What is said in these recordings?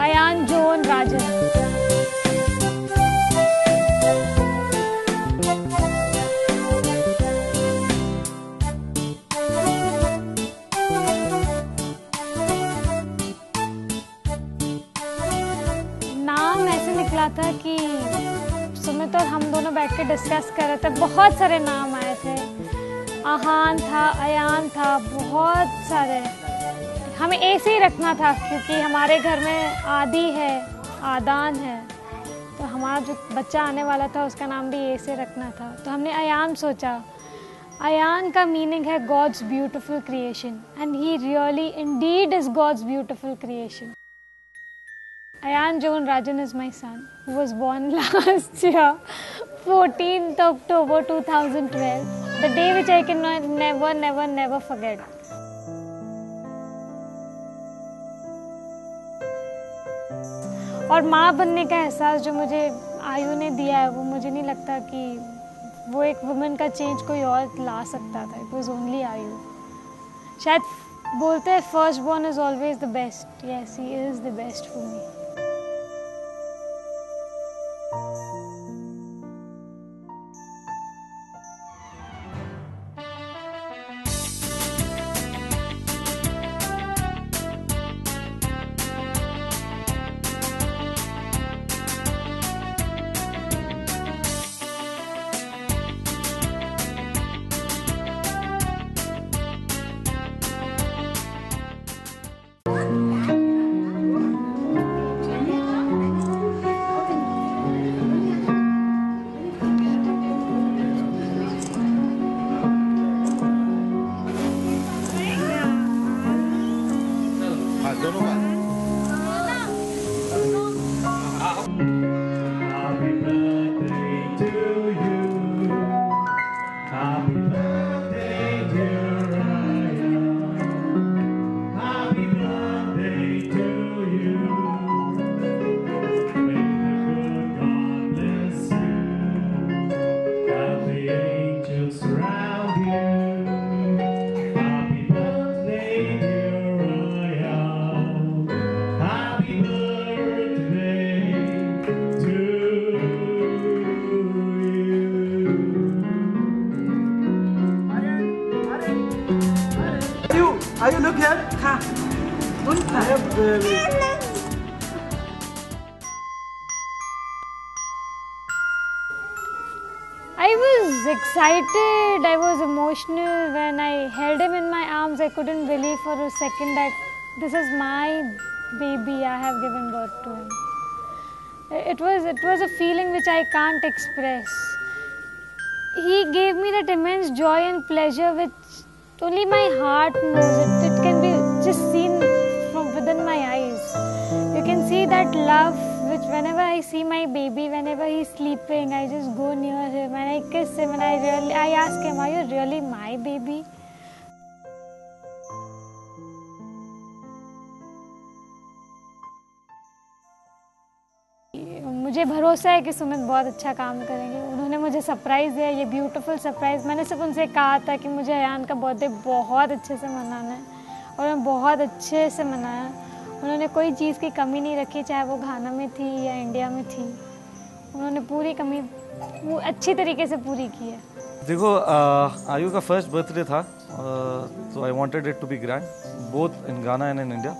Ayan Joan Rajan. नाम ऐसे निकला था कि सुमित और हम दोनों बैठ के डिस्कस कर रहे थे, बहुत सारे नाम आए थे। आहान था, अयान था, बहुत सारे। हमें ए से ही रखना था क्योंकि हमारे घर में आदि है, आदान है, तो हमारा जो बच्चा आने वाला था उसका नाम भी ए से रखना था। तो हमने अयान सोचा। अयान का मीनिंग है god's beautiful creation, and he really indeed is god's beautiful creation. Ayan Joan Rajan is my son, who was born last year, 14th October 2012, the day which I can never forget. और माँ बनने का एहसास जो मुझे आयु ने दिया है, वो मुझे नहीं लगता कि वो एक वुमेन का चेंज कोई और ला सकता था। It was only आयु। शायद बोलते हैं first born is always the best. Yes, he is the best for me. Are you look here? Ha. I have I was excited, I was emotional when I held him in my arms. I couldn't believe for a second that this is my baby. I have given birth to him. It was a feeling which I can't express. He gave me that immense joy and pleasure which only my heart knows. It can be just seen from within my eyes. You can see that love which whenever I see my baby, whenever he's sleeping, I just go near him and I kiss him and I ask him, are you really my baby? मुझे भरोसा है कि सुमित बहुत अच्छा काम करेंगे। उन्होंने मुझे सरप्राइज़ दिया, ये ब्यूटीफुल सरप्राइज़। मैंने सिर्फ उनसे कहा था कि मुझे अयान का बर्थडे बहुत अच्छे से मनाना है और मैं बहुत अच्छे से मनाया। उन्होंने कोई चीज़ की कमी नहीं रखी, चाहे वो घाना में थी या इंडिया में थी। उन्होंने पूरी कमी वो अच्छी तरीके से पूरी की है। देखो, आयु का फर्स्ट बर्थडे था, तो I wanted it to be grand both in Ghana and in India.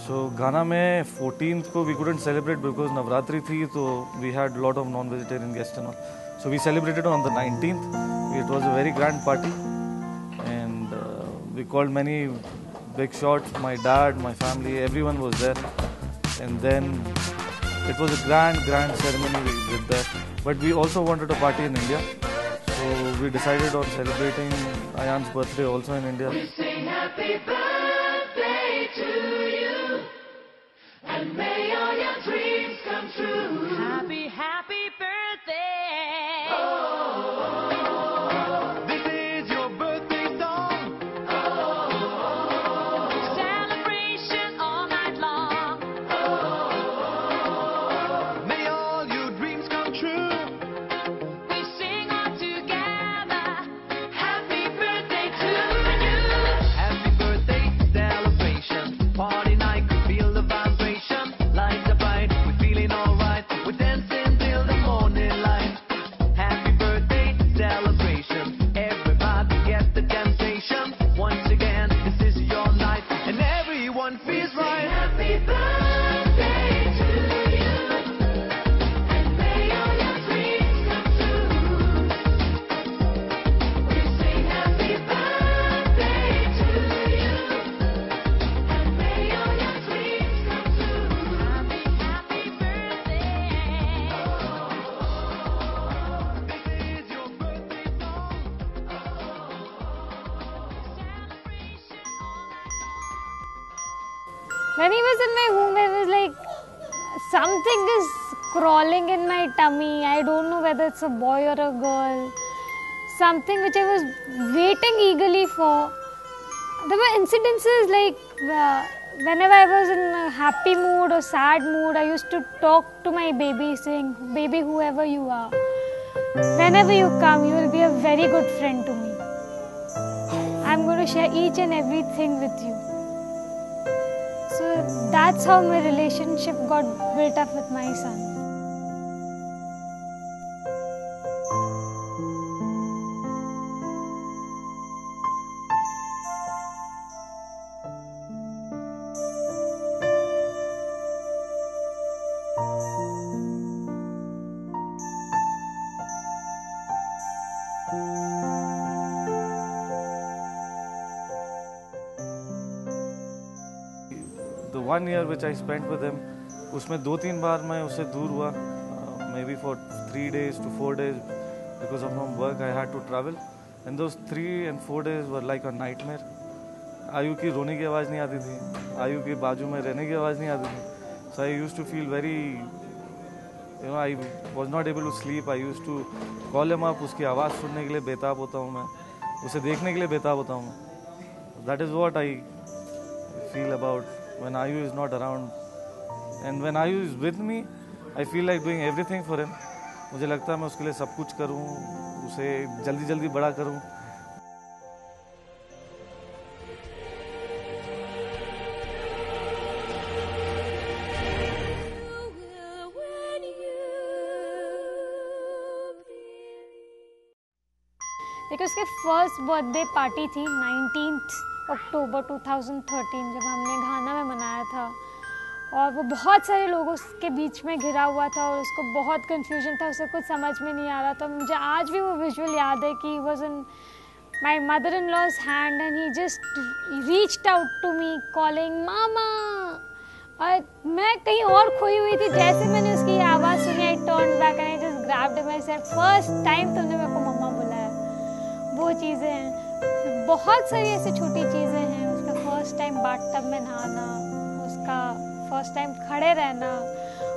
So Ghana में 14th को we couldn't celebrate because Navratri थी, तो we had lot of non vegetarian guest and all, so we celebrated on the 19th. It was a very grand party and we called many big shots. My dad, my family, everyone was there, and then it was a grand ceremony we did there. But we also wanted a party in India, so we decided on celebrating Ayan's birthday also in India. We sing happy birthday to you, and may all your dreams come true. Happy, happy birthday. When he was in my womb, I was like, something is crawling in my tummy. I don't know whether it's a boy or a girl. Something which I was waiting eagerly for. There were incidences like whenever I was in a happy mood or sad mood, I used to talk to my baby saying, baby, whoever you are, whenever you come, you will be a very good friend to me. I'm going to share each and everything with you. So that's how my relationship got built up with my son. The 1 year which I spent with him, उसमें 2-3 बार मैं उससे दूर हुआ, maybe for 3 days to 4 days because of my work I had to travel, and those 3 and 4 days were like a nightmare. आयु की रोने की आवाज़ नहीं आती थी, आयु के बाजू में रहने की आवाज़ नहीं आती थी. So I used to feel very, I was not able to sleep. I used to call him up, उसकी आवाज़ सुनने के लिए बेताब होता हूँ मैं, उसे देखने के लिए बेताब होता हूँ मैं. That is what I feel about when Ayu is not around, and when Ayu is with me, I feel like doing everything for him. मुझे लगता है मैं उसके लिए सब कुछ करूं, उसे जल्दी जल्दी बड़ा करूं. देखिए उसके फर्स्ट बर्थडे पार्टी थी 19 अक्टूबर 2013 जब हमने घाना में मनाया था, और वो बहुत सारे लोगों के बीच में घिरा हुआ था और उसको बहुत कंफ्यूजन था, उसे कुछ समझ में नहीं आ रहा था. मुझे आज भी वो विजुअल याद है कि he was in my mother in law's hand and he just reached out to me calling mama, और मैं कहीं और खोई हुई थी. जैसे मैंने उसकी आवाज़ सुनी, I turn back and I just grabbed him. I said, first time तुमने मेरे को मम्मा बुलाया. वो चीज़ें हैं, बहुत सारी ऐसी छोटी चीज़ें हैं. उसका फर्स्ट टाइम बाथटब में नहाना, उसका फर्स्ट टाइम खड़े रहना,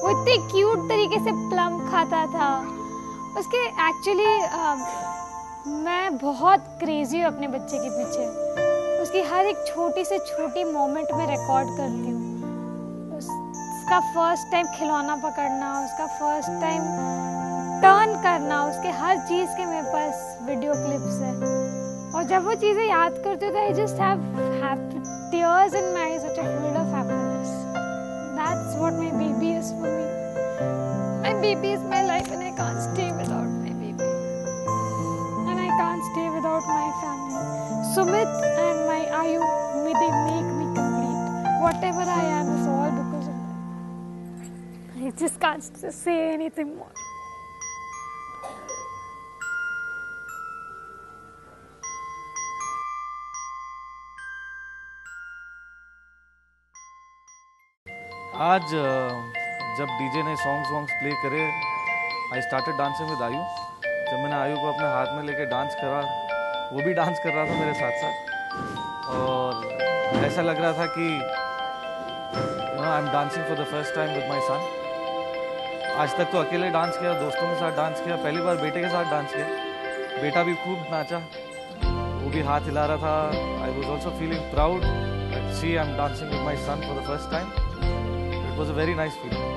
वो इतने क्यूट तरीके से प्लम खाता था. उसके एक्चुअली मैं बहुत क्रेजी हूँ अपने बच्चे के पीछे. उसकी हर एक छोटी से छोटी मोमेंट में रिकॉर्ड करती हूँ. उसका फर्स्ट टाइम खिलौना पकड़ना, उसका फर्स्ट टाइम टर्न करना, उसके हर चीज़ के मेरे पास वीडियो क्लिप्स है. और जब वो चीज़ें याद करती हूँ तो I just have tears in my eyes which are full of happiness. That's what my baby is for me. My baby is my life and I can't stay without my baby. And I can't stay without my family. Sumit and my Ayu, they make me complete. Whatever I am is all because of them. I just can't say anything more. आज जब DJ ने songs play करे, I started dancing with आयु. जब मैंने आयु को अपने हाथ में लेके डांस करा, वो भी डांस कर रहा था मेरे साथ साथ, और ऐसा लग रहा था कि आई am dancing for the first time with my सन. आज तक तो अकेले डांस किया, दोस्तों के साथ डांस किया, पहली बार बेटे के साथ डांस किया. बेटा भी खूब नाचा, वो भी हाथ हिला रहा था. I was also feeling proud that see I am dancing with my son for the first time. It was a very nice feeling.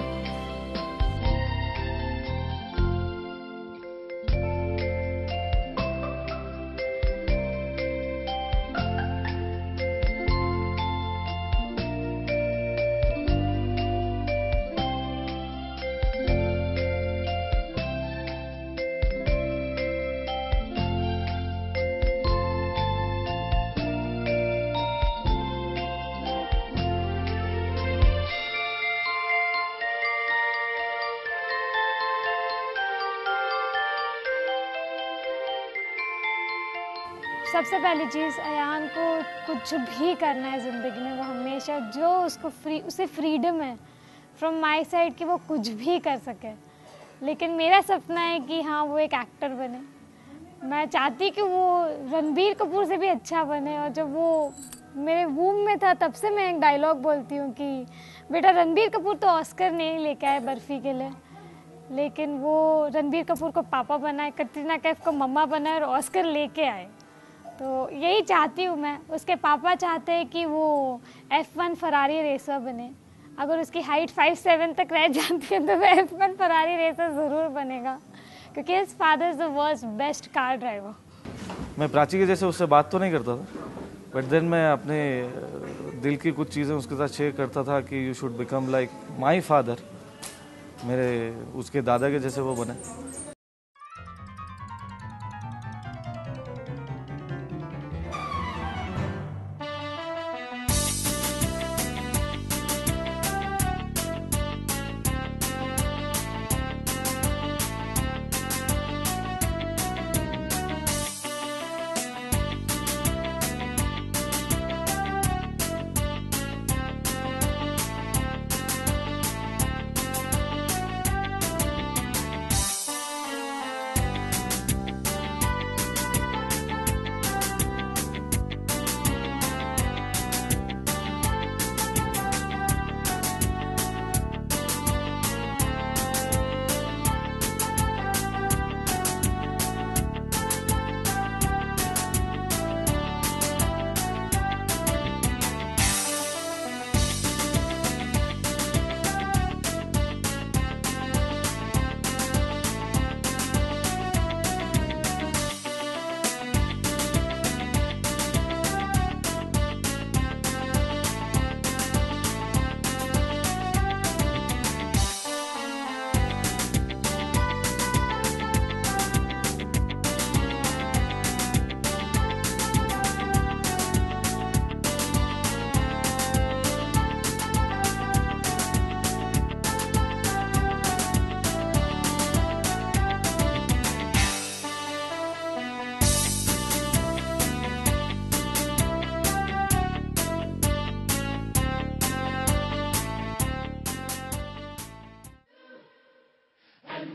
सबसे पहली चीज़, अयान को कुछ भी करना है ज़िंदगी में, वो हमेशा जो उसको उसे फ्रीडम है फ्रॉम माय साइड कि वो कुछ भी कर सके. लेकिन मेरा सपना है कि हाँ वो एक एक्टर बने. मैं चाहती कि वो रणबीर कपूर से भी अच्छा बने, और जब वो मेरे वूम में था तब से मैं एक डायलॉग बोलती हूँ कि बेटा रणबीर कपूर तो ऑस्कर नहीं लेके आए बर्फी के लिए, लेकिन वो रणबीर कपूर को पापा बनाए, कटरीना कैफ को मम्मा बनाए और ऑस्कर लेके आए। तो यही चाहती हूँ मैं। उसके पापा चाहते हैं कि वो F1 फरारी रेसर बने। अगर उसकी हाइट 5'7" तक रह जाती है तो वो F1 फरारी रेसर ज़रूर बनेगा, क्योंकि his father is the world's best car driver. मैं प्राची के जैसे उससे बात तो नहीं करता था, बट देन मैं अपने दिल की कुछ चीज़ें उसके साथ शेयर करता था कि you should become like my father. मेरे उसके दादा के जैसे वो बने।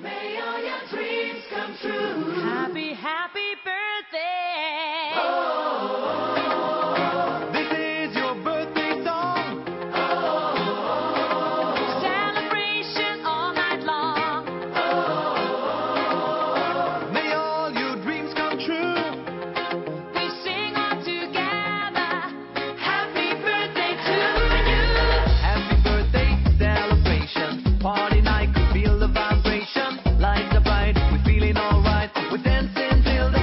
May all your dreams come true. Happy, happy birthday. This is your birthday song. Celebration all night long. May all your dreams come true. We sing all together. Happy birthday to you. Happy birthday celebration. Party night, feel the vibration. Lights are bright, we're feeling alright. We're dancing till the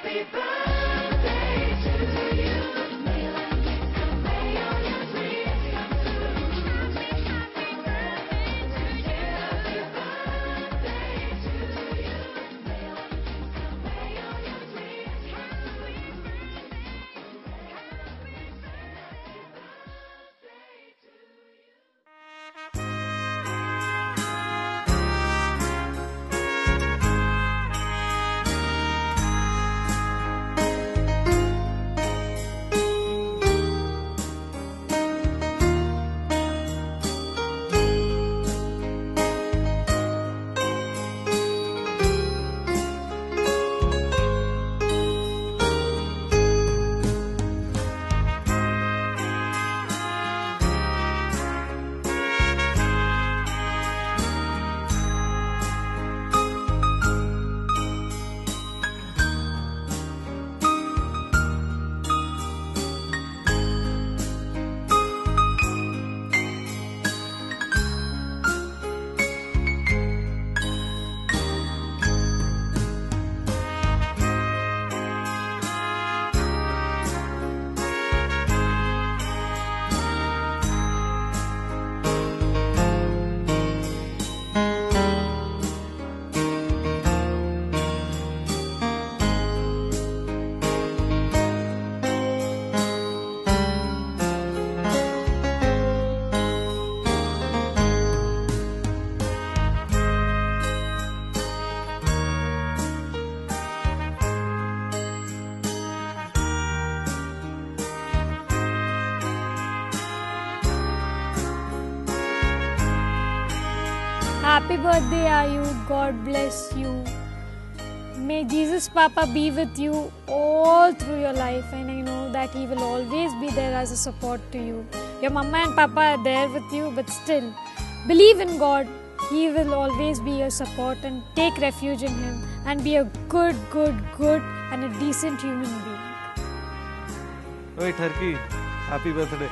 happy birthday to you. May all your dreams come true. Happy birthday to you. Happy birthday to you. May all your dreams come true. Happy Happy birthday, Ayu. God bless you. May Jesus Papa be with you all through your life, and I know that He will always be there as a support to you. Your mama and papa are there with you, but still, believe in God. He will always be your support, and take refuge in Him and be a good and a decent human being. ओए ठरकी, happy birthday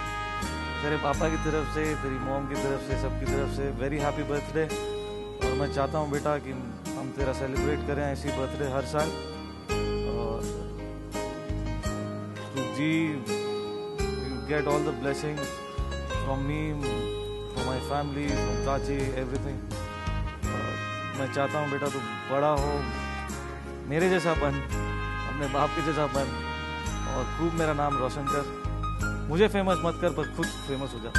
तेरे पापा की तरफ से, तेरी mom की तरफ से, सबकी तरफ से वेरी हैप्पी बर्थडे। और मैं चाहता हूँ बेटा कि हम तेरा सेलिब्रेट करें ऐसी बर्थडे हर साल। और टू जी get all the blessings from me, from my family, from chachi, everything. मैं चाहता हूँ बेटा तू बड़ा हो, मेरे जैसा बन, अपने बाप के जैसा बन, और खूब मेरा नाम रोशन कर। मुझे फेमस मत कर, पर खुद फेमस हो जा।